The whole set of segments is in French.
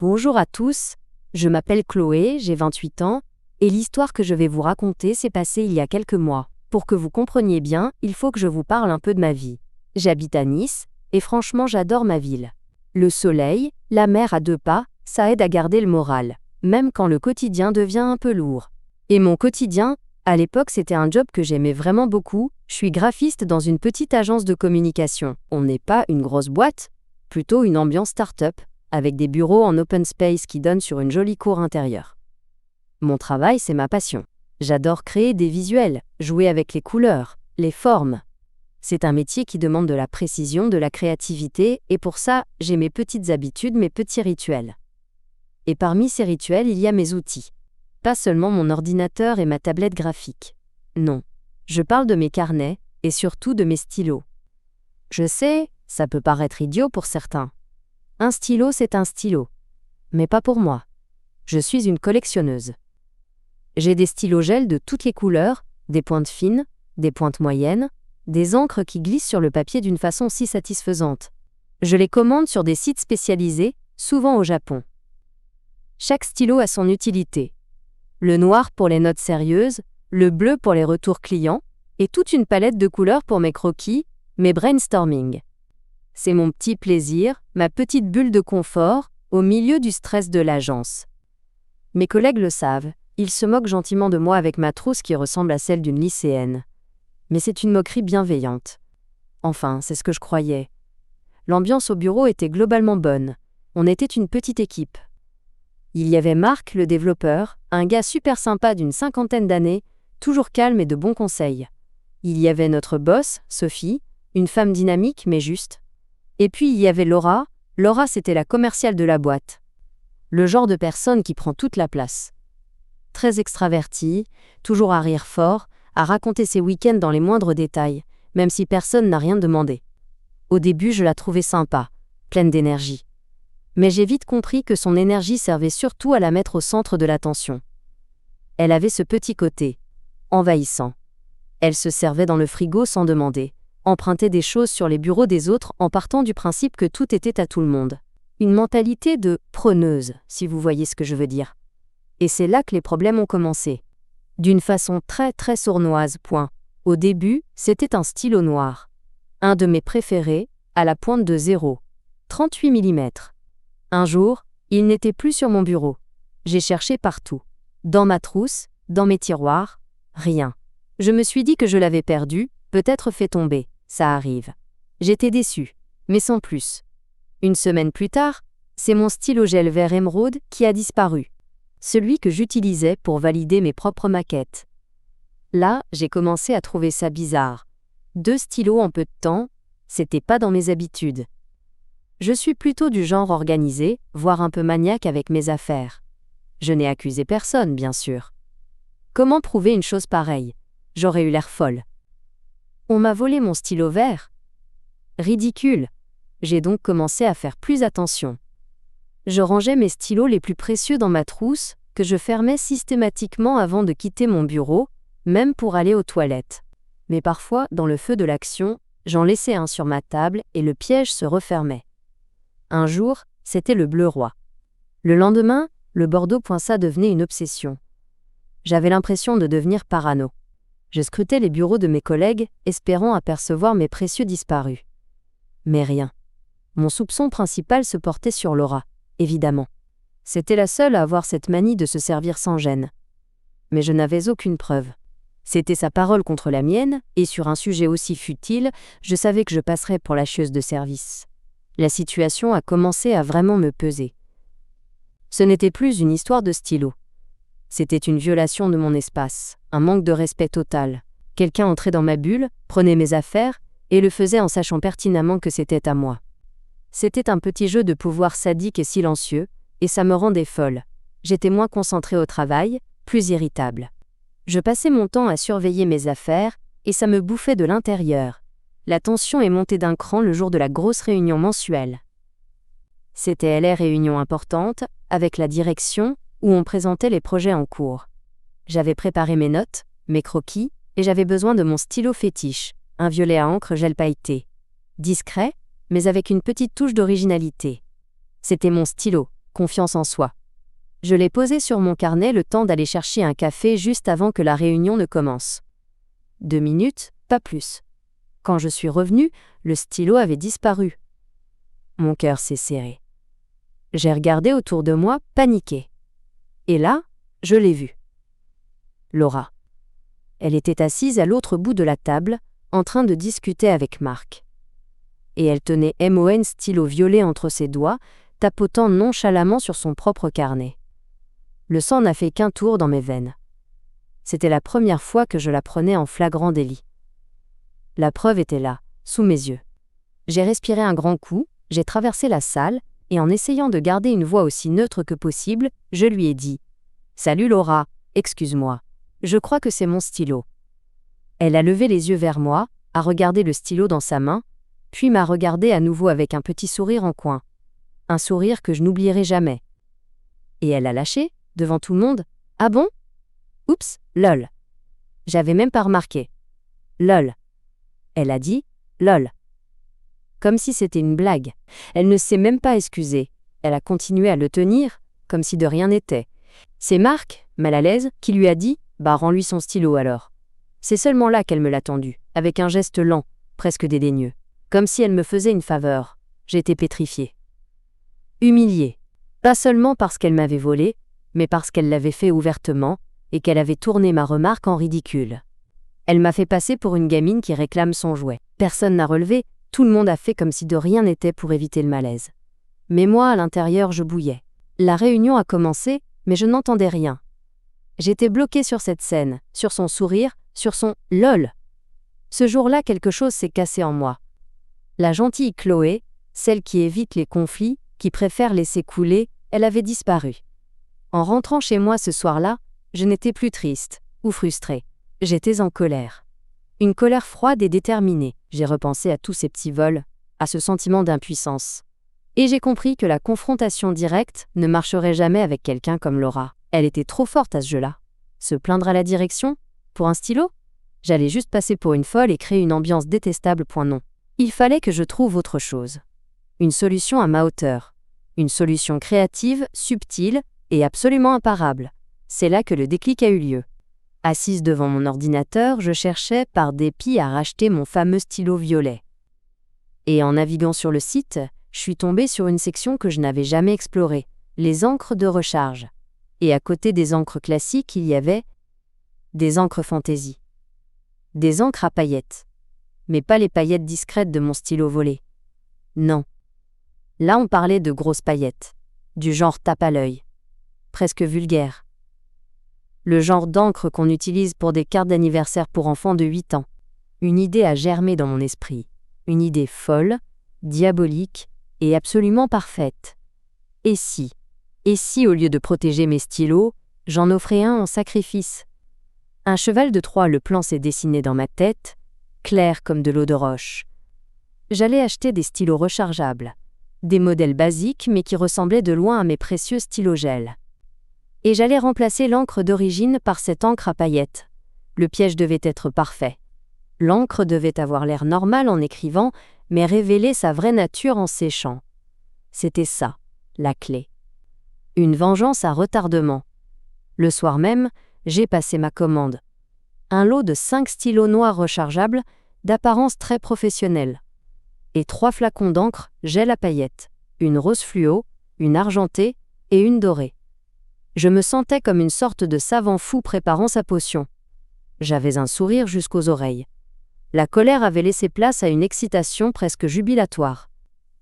Bonjour à tous, je m'appelle Chloé, j'ai 28 ans, et l'histoire que je vais vous raconter s'est passée il y a quelques mois. Pour que vous compreniez bien, il faut que je vous parle un peu de ma vie. J'habite à Nice, et franchement j'adore ma ville. Le soleil, la mer à 2 pas, ça aide à garder le moral, même quand le quotidien devient un peu lourd. Et mon quotidien, à l'époque c'était un job que j'aimais vraiment beaucoup, je suis graphiste dans une petite agence de communication. On n'est pas une grosse boîte, plutôt une ambiance start-up, avec des bureaux en open space qui donnent sur une jolie cour intérieure. Mon travail, c'est ma passion. J'adore créer des visuels, jouer avec les couleurs, les formes. C'est un métier qui demande de la précision, de la créativité, et pour ça, j'ai mes petites habitudes, mes petits rituels. Et parmi ces rituels, il y a mes outils. Pas seulement mon ordinateur et ma tablette graphique. Non, je parle de mes carnets, et surtout de mes stylos. Je sais, ça peut paraître idiot pour certains. Un stylo, c'est un stylo. Mais pas pour moi. Je suis une collectionneuse. J'ai des stylos gel de toutes les couleurs, des pointes fines, des pointes moyennes, des encres qui glissent sur le papier d'une façon si satisfaisante. Je les commande sur des sites spécialisés, souvent au Japon. Chaque stylo a son utilité. Le noir pour les notes sérieuses, le bleu pour les retours clients, et toute une palette de couleurs pour mes croquis, mes brainstorming. C'est mon petit plaisir, ma petite bulle de confort, au milieu du stress de l'agence. Mes collègues le savent, ils se moquent gentiment de moi avec ma trousse qui ressemble à celle d'une lycéenne. Mais c'est une moquerie bienveillante. Enfin, c'est ce que je croyais. L'ambiance au bureau était globalement bonne. On était une petite équipe. Il y avait Marc, le développeur, un gars super sympa d'une 50aine d'années, toujours calme et de bons conseils. Il y avait notre boss, Sophie, une femme dynamique mais juste. Et puis il y avait Laura. Laura, c'était la commerciale de la boîte. Le genre de personne qui prend toute la place. Très extravertie, toujours à rire fort, à raconter ses week-ends dans les moindres détails, même si personne n'a rien demandé. Au début, je la trouvais sympa, pleine d'énergie. Mais j'ai vite compris que son énergie servait surtout à la mettre au centre de l'attention. Elle avait ce petit côté envahissant. Elle se servait dans le frigo sans demander, empruntait des choses sur les bureaux des autres en partant du principe que tout était à tout le monde. Une mentalité de preneuse, si vous voyez ce que je veux dire. Et c'est là que les problèmes ont commencé. D'une façon très sournoise. Au début, c'était un stylo noir. Un de mes préférés, à la pointe de 0. 38 mm. Un jour, il n'était plus sur mon bureau. J'ai cherché partout. Dans ma trousse, dans mes tiroirs, rien. Je me suis dit que je l'avais perdu, peut-être fait tomber, ça arrive. J'étais déçue, mais sans plus. Une semaine plus tard, c'est mon stylo gel vert émeraude qui a disparu. Celui que j'utilisais pour valider mes propres maquettes. Là, j'ai commencé à trouver ça bizarre. 2 stylos en peu de temps, c'était pas dans mes habitudes. Je suis plutôt du genre organisé, voire un peu maniaque avec mes affaires. Je n'ai accusé personne, bien sûr. Comment prouver une chose pareille? J'aurais eu l'air folle. On m'a volé mon stylo vert. Ridicule. J'ai donc commencé à faire plus attention. Je rangeais mes stylos les plus précieux dans ma trousse, que je fermais systématiquement avant de quitter mon bureau, même pour aller aux toilettes. Mais parfois, dans le feu de l'action, j'en laissais un sur ma table et le piège se refermait. Un jour, c'était le bleu roi. Le lendemain, le bordeaux. Ça devenait une obsession. J'avais l'impression de devenir parano. Je scrutais les bureaux de mes collègues, espérant apercevoir mes précieux disparus. Mais rien. Mon soupçon principal se portait sur Laura, évidemment. C'était la seule à avoir cette manie de se servir sans gêne. Mais je n'avais aucune preuve. C'était sa parole contre la mienne, et sur un sujet aussi futile, je savais que je passerais pour la chieuse de service. La situation a commencé à vraiment me peser. Ce n'était plus une histoire de stylo. C'était une violation de mon espace, un manque de respect total. Quelqu'un entrait dans ma bulle, prenait mes affaires, et le faisait en sachant pertinemment que c'était à moi. C'était un petit jeu de pouvoir sadique et silencieux, et ça me rendait folle. J'étais moins concentrée au travail, plus irritable. Je passais mon temps à surveiller mes affaires, et ça me bouffait de l'intérieur. La tension est montée d'un cran le jour de la grosse réunion mensuelle. C'était la réunion importante, avec la direction, où on présentait les projets en cours. J'avais préparé mes notes, mes croquis, et j'avais besoin de mon stylo fétiche, un violet à encre gel pailleté. Discret, mais avec une petite touche d'originalité. C'était mon stylo, confiance en soi. Je l'ai posé sur mon carnet le temps d'aller chercher un café juste avant que la réunion ne commence. 2 minutes, pas plus. Quand je suis revenue, le stylo avait disparu. Mon cœur s'est serré. J'ai regardé autour de moi, paniquée. Et là, je l'ai vue. Laura. Elle était assise à l'autre bout de la table, en train de discuter avec Marc. Et elle tenait MON stylo violet entre ses doigts, tapotant nonchalamment sur son propre carnet. Le sang n'a fait qu'un tour dans mes veines. C'était la première fois que je la prenais en flagrant délit. La preuve était là, sous mes yeux. J'ai respiré un grand coup, j'ai traversé la salle, et en essayant de garder une voix aussi neutre que possible, je lui ai dit « Salut Laura, excuse-moi, je crois que c'est mon stylo. » Elle a levé les yeux vers moi, a regardé le stylo dans sa main, puis m'a regardé à nouveau avec un petit sourire en coin. Un sourire que je n'oublierai jamais. Et elle a lâché, devant tout le monde. « Ah bon ? Oups, lol. » J'avais même pas remarqué. « Lol. » Elle a dit « lol. » Comme si c'était une blague. Elle ne s'est même pas excusée. Elle a continué à le tenir, comme si de rien n'était. C'est Marc, mal à l'aise, qui lui a dit « Bah rends-lui son stylo alors. » C'est seulement là qu'elle me l'a tendu, avec un geste lent, presque dédaigneux. Comme si elle me faisait une faveur. J'étais pétrifiée. Humiliée. Pas seulement parce qu'elle m'avait volé, mais parce qu'elle l'avait fait ouvertement, et qu'elle avait tourné ma remarque en ridicule. Elle m'a fait passer pour une gamine qui réclame son jouet. Personne n'a relevé, tout le monde a fait comme si de rien n'était pour éviter le malaise. Mais moi, à l'intérieur, je bouillais. La réunion a commencé, mais je n'entendais rien. J'étais bloquée sur cette scène, sur son sourire, sur son « lol ». Ce jour-là, quelque chose s'est cassé en moi. La gentille Chloé, celle qui évite les conflits, qui préfère laisser couler, elle avait disparu. En rentrant chez moi ce soir-là, je n'étais plus triste ou frustrée. J'étais en colère. Une colère froide et déterminée. J'ai repensé à tous ces petits vols, à ce sentiment d'impuissance. Et j'ai compris que la confrontation directe ne marcherait jamais avec quelqu'un comme Laura. Elle était trop forte à ce jeu-là. Se plaindre à la direction ? Pour un stylo ? J'allais juste passer pour une folle et créer une ambiance détestable, point non. Il fallait que je trouve autre chose. Une solution à ma hauteur. Une solution créative, subtile et absolument imparable. C'est là que le déclic a eu lieu. Assise devant mon ordinateur, je cherchais par dépit à racheter mon fameux stylo violet. Et en naviguant sur le site, je suis tombée sur une section que je n'avais jamais explorée, les encres de recharge. Et à côté des encres classiques, il y avait des encres fantaisie. Des encres à paillettes. Mais pas les paillettes discrètes de mon stylo volé. Non. Là, on parlait de grosses paillettes, du genre tape à l'œil. Presque vulgaire. Le genre d'encre qu'on utilise pour des cartes d'anniversaire pour enfants de 8 ans. Une idée a germé dans mon esprit. Une idée folle, diabolique et absolument parfaite. Et si, au lieu de protéger mes stylos, j'en offrais un en sacrifice ? Un cheval de Troie, le plan s'est dessiné dans ma tête, clair comme de l'eau de roche. J'allais acheter des stylos rechargeables. Des modèles basiques mais qui ressemblaient de loin à mes précieux stylos gel. Et j'allais remplacer l'encre d'origine par cette encre à paillettes. Le piège devait être parfait. L'encre devait avoir l'air normal en écrivant, mais révéler sa vraie nature en séchant. C'était ça, la clé. Une vengeance à retardement. Le soir même, j'ai passé ma commande. Un lot de 5 stylos noirs rechargeables, d'apparence très professionnelle. Et 3 flacons d'encre gel à paillettes. Une rose fluo, une argentée et une dorée. Je me sentais comme une sorte de savant fou préparant sa potion. J'avais un sourire jusqu'aux oreilles. La colère avait laissé place à une excitation presque jubilatoire.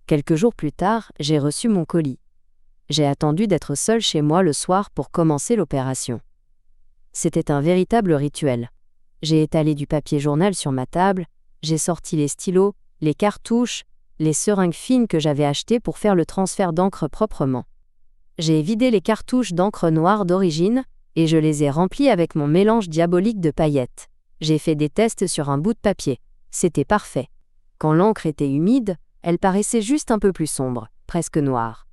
Quelques jours plus tard, j'ai reçu mon colis. J'ai attendu d'être seule chez moi le soir pour commencer l'opération. C'était un véritable rituel. J'ai étalé du papier journal sur ma table, j'ai sorti les stylos, les cartouches, les seringues fines que j'avais achetées pour faire le transfert d'encre proprement. J'ai vidé les cartouches d'encre noire d'origine et je les ai remplies avec mon mélange diabolique de paillettes. J'ai fait des tests sur un bout de papier. C'était parfait. Quand l'encre était humide, elle paraissait juste un peu plus sombre, presque noire.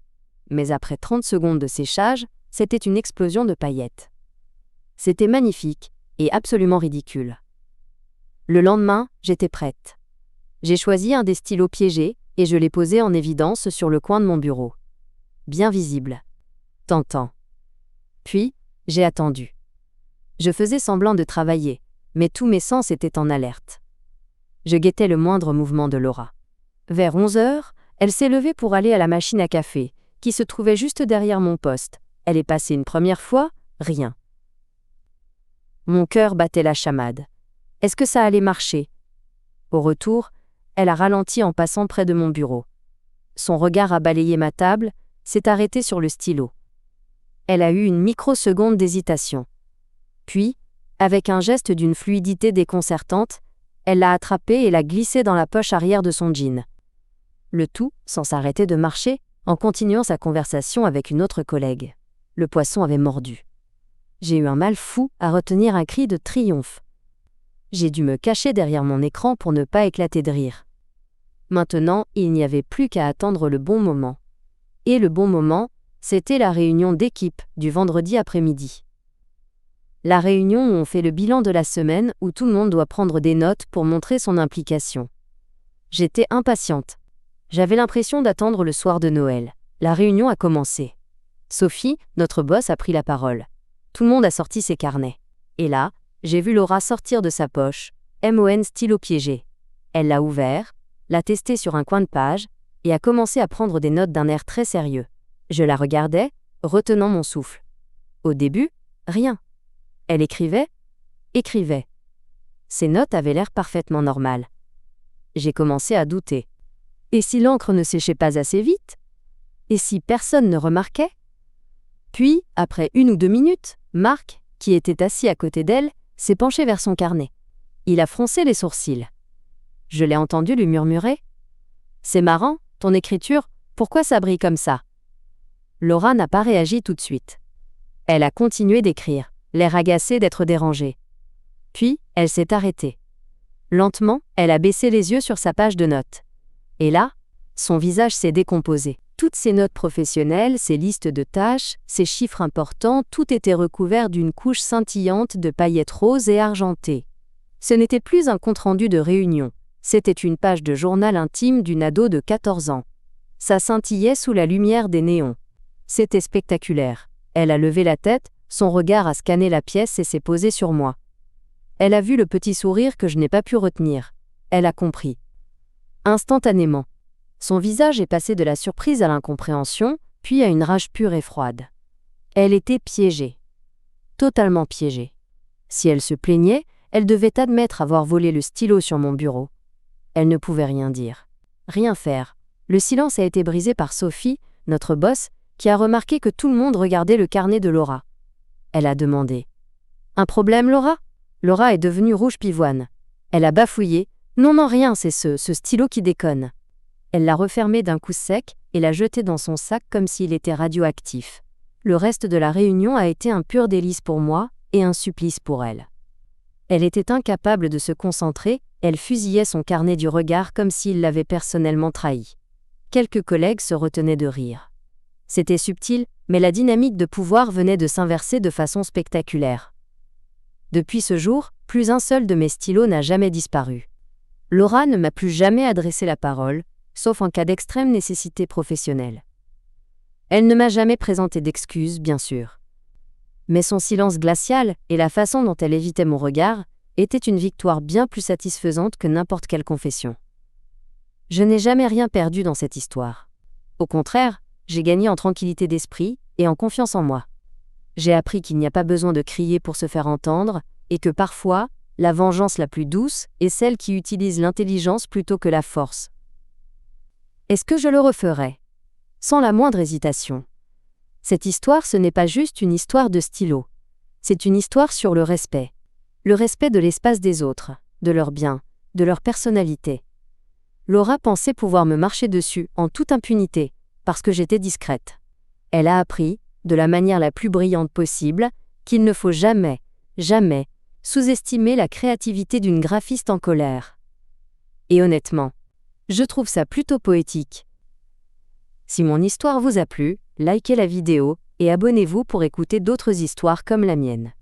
Mais après 30 secondes de séchage, c'était une explosion de paillettes. C'était magnifique et absolument ridicule. Le lendemain, j'étais prête. J'ai choisi un des stylos piégés et je l'ai posé en évidence sur le coin de mon bureau. Bien visible, tentant. Puis, j'ai attendu. Je faisais semblant de travailler, mais tous mes sens étaient en alerte. Je guettais le moindre mouvement de Laura. Vers 11 heures, elle s'est levée pour aller à la machine à café, qui se trouvait juste derrière mon poste. Elle est passée une première fois, rien. Mon cœur battait la chamade. Est-ce que ça allait marcher? Au retour, elle a ralenti en passant près de mon bureau. Son regard a balayé ma table, s'est arrêté sur le stylo. Elle a eu une microseconde d'hésitation. Puis, avec un geste d'une fluidité déconcertante, elle l'a attrapé et l'a glissé dans la poche arrière de son jean. Le tout sans s'arrêter de marcher, en continuant sa conversation avec une autre collègue. Le poisson avait mordu. J'ai eu un mal fou à retenir un cri de triomphe. J'ai dû me cacher derrière mon écran pour ne pas éclater de rire. Maintenant, il n'y avait plus qu'à attendre le bon moment. Et le bon moment, c'était la réunion d'équipe du vendredi après-midi. La réunion où on fait le bilan de la semaine, où tout le monde doit prendre des notes pour montrer son implication. J'étais impatiente. J'avais l'impression d'attendre le soir de Noël. La réunion a commencé. Sophie, notre boss, a pris la parole. Tout le monde a sorti ses carnets. Et là, j'ai vu Laura sortir de sa poche, MON stylo piégé. Elle l'a ouvert, l'a testé sur un coin de page, et a commencé à prendre des notes d'un air très sérieux. Je la regardais, retenant mon souffle. Au début, rien. Elle écrivait. Ses notes avaient l'air parfaitement normales. J'ai commencé à douter. Et si l'encre ne séchait pas assez vite? Et si personne ne remarquait? Puis, après 1 ou 2 minutes, Marc, qui était assis à côté d'elle, s'est penché vers son carnet. Il a froncé les sourcils. Je l'ai entendu lui murmurer. « C'est marrant, ton écriture, pourquoi ça brille comme ça ?» Laura n'a pas réagi tout de suite. Elle a continué d'écrire, l'air agacé d'être dérangée. Puis, elle s'est arrêtée. Lentement, elle a baissé les yeux sur sa page de notes. Et là, son visage s'est décomposé. Toutes ses notes professionnelles, ses listes de tâches, ses chiffres importants, tout était recouvert d'une couche scintillante de paillettes roses et argentées. Ce n'était plus un compte-rendu de réunion, c'était une page de journal intime d'une ado de 14 ans. Ça scintillait sous la lumière des néons. C'était spectaculaire. Elle a levé la tête, son regard a scanné la pièce et s'est posé sur moi. Elle a vu le petit sourire que je n'ai pas pu retenir. Elle a compris. Instantanément. Son visage est passé de la surprise à l'incompréhension, puis à une rage pure et froide. Elle était piégée. Totalement piégée. Si elle se plaignait, elle devait admettre avoir volé le stylo sur mon bureau. Elle ne pouvait rien dire. Rien faire. Le silence a été brisé par Sophie, notre boss, qui a remarqué que tout le monde regardait le carnet de Laura. Elle a demandé. « Un problème, Laura ?» Laura est devenue rouge pivoine. Elle a bafouillé. « Non, rien, c'est ce stylo qui déconne. » Elle l'a refermé d'un coup sec et l'a jeté dans son sac comme s'il était radioactif. Le reste de la réunion a été un pur délice pour moi et un supplice pour elle. Elle était incapable de se concentrer, elle fusillait son carnet du regard comme s'il l'avait personnellement trahi. Quelques collègues se retenaient de rire. C'était subtil, mais la dynamique de pouvoir venait de s'inverser de façon spectaculaire. Depuis ce jour, plus un seul de mes stylos n'a jamais disparu. Laura ne m'a plus jamais adressé la parole, sauf en cas d'extrême nécessité professionnelle. Elle ne m'a jamais présenté d'excuses, bien sûr. Mais son silence glacial et la façon dont elle évitait mon regard étaient une victoire bien plus satisfaisante que n'importe quelle confession. Je n'ai jamais rien perdu dans cette histoire. Au contraire, j'ai gagné en tranquillité d'esprit et en confiance en moi. J'ai appris qu'il n'y a pas besoin de crier pour se faire entendre, et que parfois, la vengeance la plus douce est celle qui utilise l'intelligence plutôt que la force. Est-ce que je le referais? Sans la moindre hésitation. Cette histoire, ce n'est pas juste une histoire de stylo. C'est une histoire sur le respect. Le respect de l'espace des autres, de leurs biens, de leur personnalité. Laura pensait pouvoir me marcher dessus en toute impunité, parce que j'étais discrète. Elle a appris, de la manière la plus brillante possible, qu'il ne faut jamais, jamais, sous-estimer la créativité d'une graphiste en colère. Et honnêtement, je trouve ça plutôt poétique. Si mon histoire vous a plu, likez la vidéo et abonnez-vous pour écouter d'autres histoires comme la mienne.